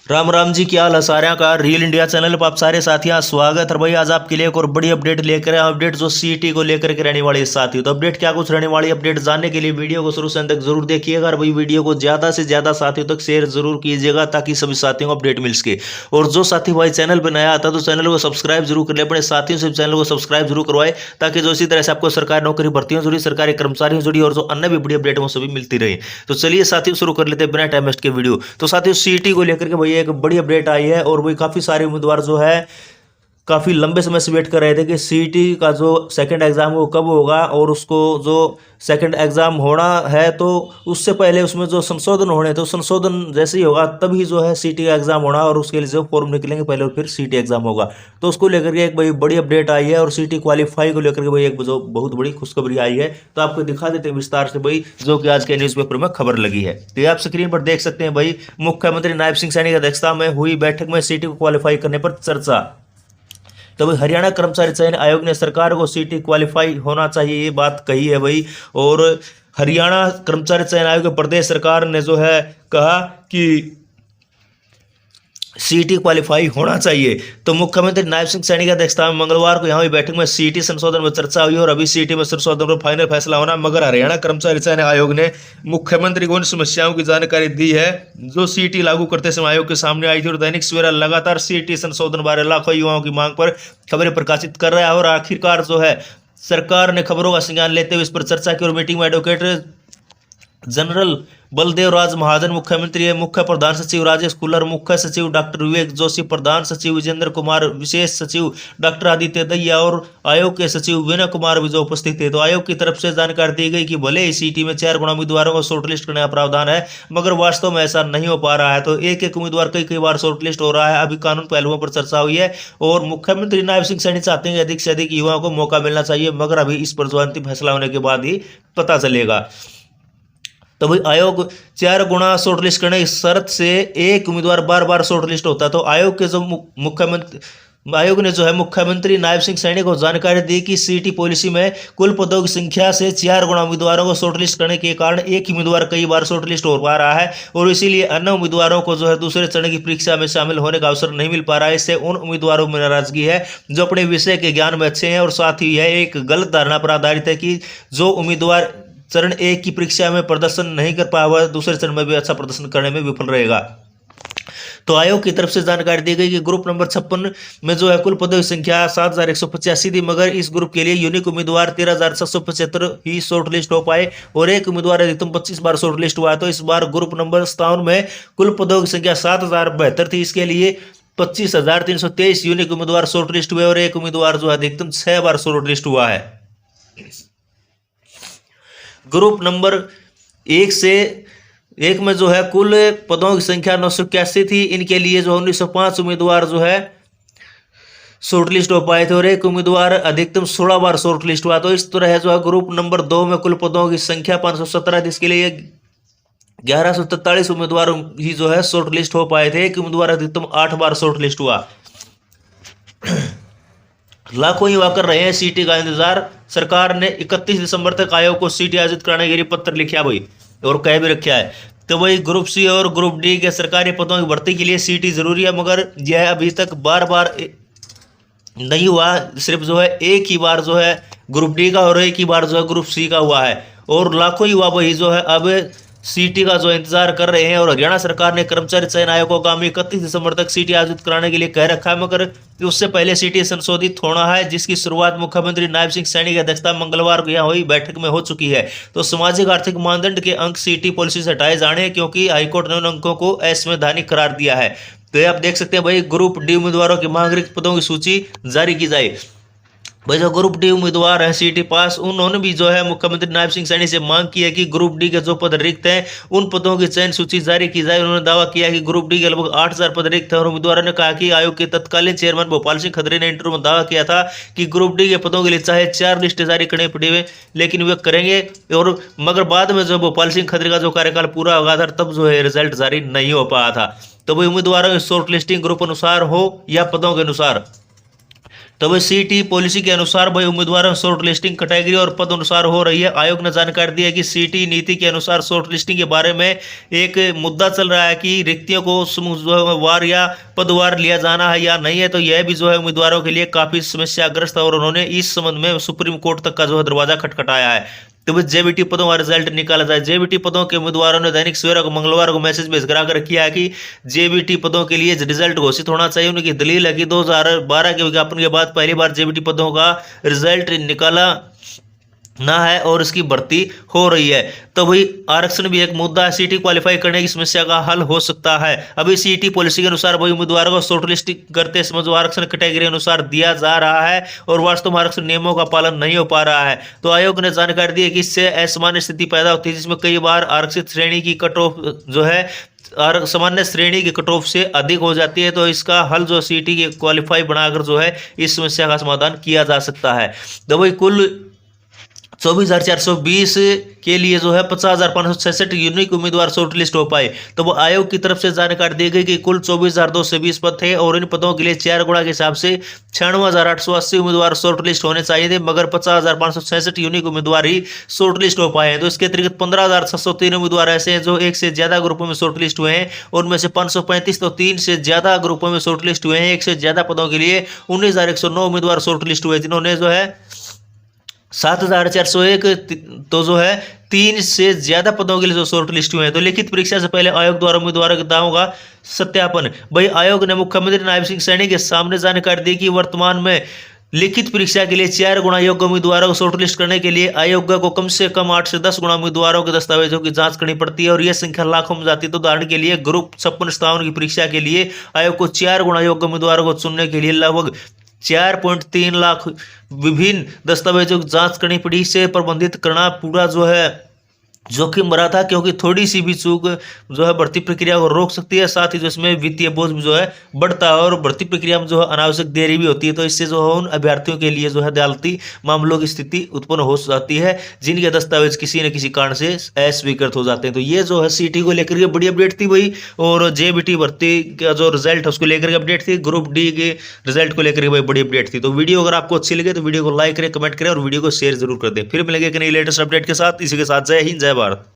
राम राम जी, क्या हाल है साਰਿਆਂ का। रियल इंडिया चैनल पर आप सारे साथियों स्वागत है भाई। आज आपके लिए एक और बड़ी अपडेट लेकर आए, अपडेट जो सीईटी को लेकर के रहने वाली है साथियों। तो अपडेट क्या कुछ रहने वाली अपडेट जानने के लिए वीडियो को शुरू से अंत तक जरूर देखिएगा और भाई वीडियो को ज्यादा से ज्यादा साथियों तक शेयर जरूर कीजिएगा ताकि सभी साथियों को अपडेट मिल सके। और जो साथी भाई चैनल पर नया आता तो चैनल को सब्सक्राइब जरूर कर ले, अपने साथियों से चैनल को सब्सक्राइब जरूर करवाए ताकि जो इसी तरह से आपको सरकारी नौकरी भर्तियों जुड़ी, सरकारी कर्मचारियों जुड़ी और जो अन्य भी बड़ी अपडेट वो सभी मिलती रहे। तो चलिए साथियों शुरू कर लेते हैं बिना टाइम वेस्ट के वीडियो। तो साथियों सीईटी को लेकर के भाई एक बड़ी अपडेट आई है और वही काफी सारे उम्मीदवार जो है काफी लंबे समय से वेट कर रहे थे कि सीईटी का जो सेकंड एग्जाम वो कब होगा, और उसको जो सेकंड एग्जाम होना है तो उससे पहले उसमें जो संशोधन होने तो संशोधन जैसे ही होगा तभी जो है सीईटी का एग्जाम होना और उसके लिए जो फॉर्म निकलेंगे पहले और फिर सीईटी एग्जाम होगा। तो उसको लेकर के एक भाई बड़ी अपडेट आई है और सीईटी क्वालिफाई को लेकर के भाई एक जो बहुत बड़ी खुशखबरी आई है। तो आपको दिखा देते हैं विस्तार से भाई, जो कि आज के न्यूज़पेपर में खबर लगी है। तो ये आप स्क्रीन पर देख सकते हैं भाई, मुख्यमंत्री नायब सिंह सैनी की अध्यक्षता में हुई बैठक में सीईटी को क्वालिफाई करने पर चर्चा। तो भाई हरियाणा कर्मचारी चयन आयोग ने सरकार को सीईटी क्वालिफाई होना चाहिए ये बात कही है भाई। और हरियाणा कर्मचारी चयन आयोग के प्रदेश सरकार ने जो है कहा कि सीईटी क्वालिफाई होना चाहिए। तो मुख्यमंत्री नायब सिंह सैनी की अध्यक्षता में मंगलवार को यहाँ हुई बैठक में सीईटी संशोधन में चर्चा हुई और अभी सीईटी में संशोधन पर फाइनल फैसला होना। मगर हरियाणा कर्मचारी चयन आयोग ने मुख्यमंत्री को उन समस्याओं की जानकारी दी है जो सीईटी लागू करते समय आयोग के सामने आई थी। और दैनिक सवेरा लगातार सीईटी संशोधन बारे लाखों युवाओं की मांग पर खबरें प्रकाशित कर रहा है और आखिरकार जो है सरकार ने खबरों का संज्ञान लेते हुए इस पर चर्चा की। और मीटिंग में एडवोकेट जनरल बलदेव राज महाजन मुख्यमंत्री है, मुख्य प्रधान सचिव राजेश कुल्लर, मुख्य सचिव डॉक्टर विवेक जोशी, प्रधान सचिव विजेंद्र कुमार, विशेष सचिव डॉक्टर आदित्य दहिया और आयोग के सचिव विनय कुमार भी जो उपस्थित थे। तो आयोग की तरफ से जानकारी दी गई कि भले ही सीईटी में 4 गुना उम्मीदवारों को शॉर्टलिस्ट करने का प्रावधान है मगर वास्तव में ऐसा नहीं हो पा रहा है। तो एक एक उम्मीदवार कई कई बार शॉर्टलिस्ट हो रहा है। अभी कानून पहलुओं पर चर्चा हुई है और मुख्यमंत्री नायब सिंह सैनी चाहते हैं कि अधिक से अधिक युवाओं को मौका मिलना चाहिए, मगर अभी इस पर जो अंतिम फैसला होने के बाद ही पता चलेगा। तो भाई आयोग 4 गुना शॉर्टलिस्ट करने की शर्त से एक उम्मीदवार बार बार शॉर्टलिस्ट होता है। तो आयोग के जो आयोग ने जो है मुख्यमंत्री नायब सिंह सैनी को जानकारी दी कि सीईटी पॉलिसी में कुल पदों की संख्या से 4 गुना उम्मीदवारों को शॉर्टलिस्ट करने के कारण एक ही उम्मीदवार कई बार शॉर्टलिस्ट हो पा रहा है और इसीलिए अन्य उम्मीदवारों को जो है दूसरे चरण की परीक्षा में शामिल होने का अवसर नहीं मिल पा रहा है। इससे उन उम्मीदवारों में नाराजगी है जो अपने विषय के ज्ञान में अच्छे हैं। और साथ ही यह एक गलत धारणा पर आधारित है कि जो उम्मीदवार चरण 1 की परीक्षा में प्रदर्शन नहीं कर पाया हुआ दूसरे चरण में भी अच्छा प्रदर्शन करने में विफल रहेगा। तो आयोग की तरफ से जानकारी दी गई कि ग्रुप नंबर 56 में जो है कुल पदों की संख्या 7185 थी, मगर इस ग्रुप के लिए यूनिक उम्मीदवार 13,775 ही शॉर्टलिस्ट हो पाए और एक उम्मीदवार अधिकतम 25 बार शॉर्टलिस्ट हुआ। तो इस बार ग्रुप नंबर 57 में कुल पदों की संख्या 7072 थी। इसके लिए 25,323 यूनिक उम्मीदवार शॉर्टलिस्ट हुए और एक उम्मीदवार जो अधिकतम 6 बार शॉर्टलिस्ट हुआ है। ग्रुप नंबर 1 में जो है कुल पदों की संख्या 981 थी। इनके लिए जो 1905 उम्मीदवार जो है शॉर्टलिस्ट हो पाए थे और एक उम्मीदवार अधिकतम 16 बार शॉर्टलिस्ट हुआ। तो इस तरह जो है ग्रुप नंबर 2 में कुल पदों की संख्या 517 थी। इसके लिए 1143 उम्मीदवार ही जो है शॉर्टलिस्ट हो पाए थे। एक उम्मीदवार अधिकतम 8 बार शॉर्टलिस्ट हुआ। लाखों युवा कर रहे हैं सीईटी का इंतजार। सरकार ने 31 दिसंबर तक आयोग को सीईटी आयोजित कराने के लिए पत्र लिखा भाई और कह भी रखा है। तो वही ग्रुप सी और ग्रुप डी के सरकारी पदों की भर्ती के लिए सीईटी जरूरी है, मगर यह अभी तक बार बार नहीं हुआ। सिर्फ जो है एक ही बार जो है ग्रुप डी का और एक ही बार जो है ग्रुप सी का हुआ है और लाखों युवा वही जो है अब सीईटी का जो इंतजार कर रहे हैं। और हरियाणा सरकार ने कर्मचारी चयन आयोग को आगामी 31 दिसंबर तक सीईटी आयोजित कराने के लिए कह रखा है, मगर उससे पहले सीईटी संशोधित होना है जिसकी शुरुआत मुख्यमंत्री नायब सिंह सैनी की अध्यक्षता मंगलवार को यहाँ हुई बैठक में हो चुकी है। तो सामाजिक आर्थिक मानदंड के अंक सीईटी पॉलिसी से हटाए जाने क्योंकि हाईकोर्ट ने उन अंकों को असंवैधानिक करार दिया है। तो ये आप देख सकते हैं भाई, ग्रुप डी उम्मीदवारों की मांग रिक्त पदों की सूची जारी की जाए। भाई जो ग्रुप डी उम्मीदवार हैं सीईटी पास, उन्होंने भी जो है मुख्यमंत्री नायब सिंह सैनी से मांग की है कि ग्रुप डी के जो पद रिक्त हैं उन पदों की चयन सूची जारी की जाए। उन्होंने दावा किया कि ग्रुप डी के लगभग 8000 पद रिक्त हैं और उम्मीदवारों ने कहा कि आयोग के तत्कालीन चेयरमैन भोपाल सिंह खत्री ने इंटरव्यू में दावा किया था कि ग्रुप डी के पदों के लिए चाहे 4 लिस्ट जारी करनी पड़ी हुए लेकिन वे करेंगे। और मगर बाद में जो भोपाल सिंह खत्री का जो कार्यकाल पूरा होगा था तब जो है रिजल्ट जारी नहीं हो पाया था। तो वही उम्मीदवारों की शॉर्ट लिस्टिंग ग्रुप अनुसार हो या पदों के अनुसार। तो वही सीटी पॉलिसी के अनुसार भाई उम्मीदवारों शॉर्ट लिस्टिंग कैटेगरी और पद अनुसार हो रही है। आयोग ने जानकारी दी है कि सीटी नीति के अनुसार शॉर्ट लिस्टिंग के बारे में एक मुद्दा चल रहा है कि रिक्तियों को समूहवार या पदवार लिया जाना है या नहीं है। तो यह भी जो है उम्मीदवारों के लिए काफी समस्याग्रस्त है और उन्होंने इस संबंध में सुप्रीम कोर्ट तक का जो है दरवाजा खटखटाया है। तो बस जेबीटी पदों का रिजल्ट निकाला जाए। जेबीटी पदों के उम्मीदवारों ने दैनिक सवेरा को मंगलवार को मैसेज भेज कर किया है कि जेबीटी पदों के लिए रिजल्ट घोषित होना चाहिए। उनकी दलील है कि 2012 के विज्ञापन के बाद पहली बार जेबीटी पदों का रिजल्ट निकाला ना है और इसकी भर्ती हो रही है। तो वही आरक्षण भी एक मुद्दा है। सीटी क्वालिफाई करने की समस्या का हल हो सकता है। अभी सीटी पॉलिसी के अनुसार वही उम्मीदवारों को शॉर्ट लिस्ट करते समय जो आरक्षण कैटेगरी अनुसार दिया जा रहा है और वास्तव में आरक्षण नियमों का पालन नहीं हो पा रहा है। तो आयोग ने जानकारी दी है कि इससे असामान्य स्थिति पैदा होती है जिसमें कई बार आरक्षित श्रेणी की कट ऑफ जो है और सामान्य श्रेणी की कट ऑफ से अधिक हो जाती है। तो इसका हल जो सीटी के क्वालिफाई बनाकर जो है इस समस्या का समाधान किया जा सकता है। तो वही कुल 24,420 के लिए जो है 50,566 यूनिक उम्मीदवार शॉर्ट लिस्ट हो पाए। तो वो आयोग की तरफ से जानकारी दी गई कि कुल 24,220 पद थे और इन पदों के लिए 4 गुणा के हिसाब से 96,880 उम्मीदवार शॉर्ट लिस्ट होने चाहिए थे, मगर 50,566 यूनिक उम्मीदवार ही शॉर्ट लिस्ट हो पाए हैं। तो इसके अतिरिक्त 15,603 उम्मीदवार ऐसे हैं जो एक से ज्यादा ग्रुपों में शॉर्ट लिस्ट हुए हैं। उनमें से 535 तो 3 से ज्यादा ग्रुपों में शॉर्ट लिस्ट हुए हैं। एक से ज्यादा पदों के लिए 19,109 उम्मीदवार शॉर्ट लिस्ट हुए जिन्होंने जो है 7,401 तो जो है 3 से ज्यादा पदों के लिए जो शॉर्ट लिस्ट हुए हैं। तो लिखित परीक्षा से पहले आयोग द्वारा उम्मीदवारों के दावों का सत्यापन। भाई आयोग ने मुख्यमंत्री नायब सिंह सैनी के सामने जानकारी दी कि वर्तमान में लिखित परीक्षा के लिए 4 गुना योग्य उम्मीदवारों को शॉर्ट लिस्ट करने के लिए आयोग को कम से कम 8 से 10 गुना उम्मीदवारों के दस्तावेजों की जांच करनी पड़ती है और यह संख्या लाखों में जाती है। तो उदाहरण के लिए ग्रुप 56-57 की परीक्षा के लिए आयोग को 4 गुना योग्य उम्मीदवारों को चुनने के लिए लगभग 4.3 लाख विभिन्न दस्तावेजों की जांच करनी पड़ी। इसे प्रबंधित करना पूरा जो है जोखिम भरा था क्योंकि थोड़ी सी भी चूक जो है भर्ती प्रक्रिया को रोक सकती है। साथ ही जो इसमें वित्तीय बोझ भी जो है बढ़ता है और भर्ती प्रक्रिया में जो है अनावश्यक देरी भी होती है। तो इससे जो है उन अभ्यर्थियों के लिए जो है अदालती मामलों की स्थिति उत्पन्न हो जाती है जिनके दस्तावेज किसी न किसी कारण से अस्वीकृत हो जाते हैं। तो ये जो है सीटी को लेकर के बड़ी अपडेट थी वही, और जेबीटी भर्ती का जो रिजल्ट है उसको लेकर के अपडेट थी। ग्रुप डी के रिजल्ट को लेकर के बड़ी अपडेट थी। तो वीडियो अगर आपको अच्छी लगे तो वीडियो को लाइक करें, कमेंट करें और वीडियो को शेयर जरूर कर दें। फिर मिलेंगे एक नई लेटेस्ट अपडेट के साथ। इसी के साथ जय हिंद, जय भारत।